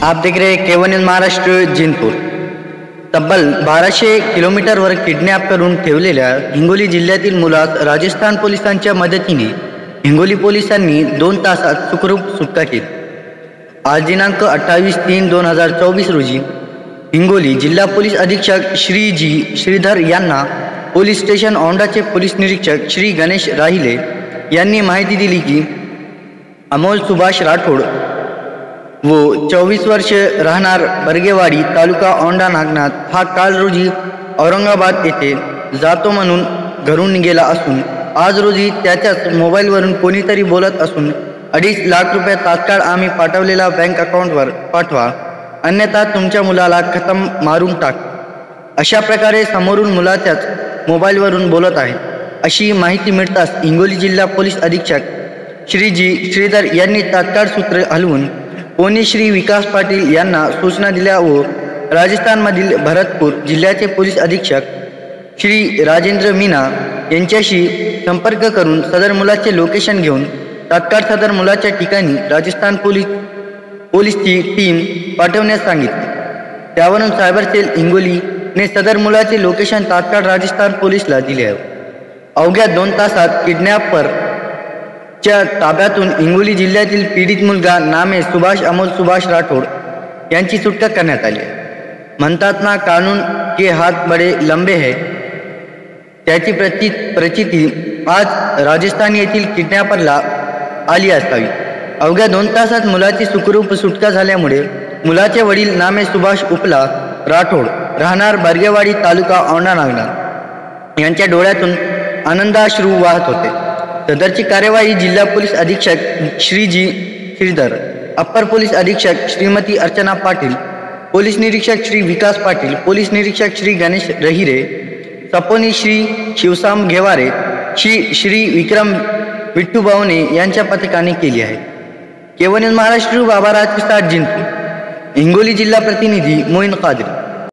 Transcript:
आप देख रहे हैं केवन न्यूज महाराष्ट्र जिंतूर। तब्बल 1200 किलोमीटरवर किडनॅप करून ठेवलेल्या हिंगोली जिल्ह्यातील मुलास राजस्थान पोलिसांच्या मदतीने हिंगोली पोलिसांनी 2 तासात सुखरूप सुटका केली। आज दिनांक 28/3/2024 रोजी हिंगोली जिल्हा पोलीस अधीक्षक श्री जी श्रीधर यांना पोलीस स्टेशन औंढाचे पोलीस निरीक्षक श्री गणेश राहिले यांनी माहिती दिली की अमोल सुभाष राठोड व 24 वर्ष राहणार बर्गेवाडी तालुका औंढा नागनाथ हा काल रोजी औरंगाबाद येथे जातो म्हणून घरून निघाला असून आज रोजी त्याच्याच मोबाईलवरून कोणीतरी बोलत असून 2.5 लाख रुपये तात्काळ आम्ही पाठवलेला बँक अकाउंटवर पाठवा, अन्यथा तुमच्या मुलाला खतम मारून टाक, अशा प्रकारे समोरून मुलाच्याच मोबाईलवरून बोलत आहे अशी माहिती मिळताच हिंगोली जिल्हा पोलीस अधीक्षक श्री जी श्रीधर यांनी तात्काळ सूत्र हलवून पोनी श्री विकास पाटील यांना सूचना दिल्या व राजस्थानमधील भरतपूर जिल्ह्याचे पोलीस अधीक्षक श्री राजेंद्र मीना यांच्याशी संपर्क करून सदर मुलाचे लोकेशन घेऊन तात्काळ सदर मुलाच्या ठिकाणी राजस्थान पोलीसची टीम पाठवण्यास सांगितले। त्यावरून सायबर सेल हिंगोलीने सदर मुलाचे लोकेशन तात्काळ राजस्थान पोलीसला दिले आहे। अवघ्या 2 तासात किडनॅपर च्या ताब्यातून हिंगोली जिल्ह्यातील पीडित मुलगा नामे सुभाष अमोल सुभाष राठोड यांची सुटका करण्यात आली। म्हणतात ना, कानून के हात बडे लंबे है, त्याची प्रचिती आज राजस्थान येथील किडनॅपरला आली असावी। अवघ्या 2 तासात मुलाची सुखरूप सुटका झाल्यामुळे मुलाचे वडील नामे सुभाष उपला राठोड राहणार बर्गेवाडी तालुका औंढा नागनाथ यांच्या डोळ्यातून आनंदाश्रू वाहत होते। सदरची कार्यवाही जिल्हा पोलीस अधीक्षक श्री जी श्रीधर, अप्पर पोलीस अधीक्षक श्रीमती अर्चना पाटील, पोलीस निरीक्षक श्री विकास पाटील, पोलीस निरीक्षक श्री गणेश रहिरे, सपोनी श्री शिवसाम घेवारे, श्री विक्रम विठ्ठू बावणे यांच्या पथकाने केली आहे। केवन न्यूज महाराष्ट्र बाबा राजप्रसाद जिंतूर, हिंगोली जिल्हा प्रतिनिधी मोईन कादरी।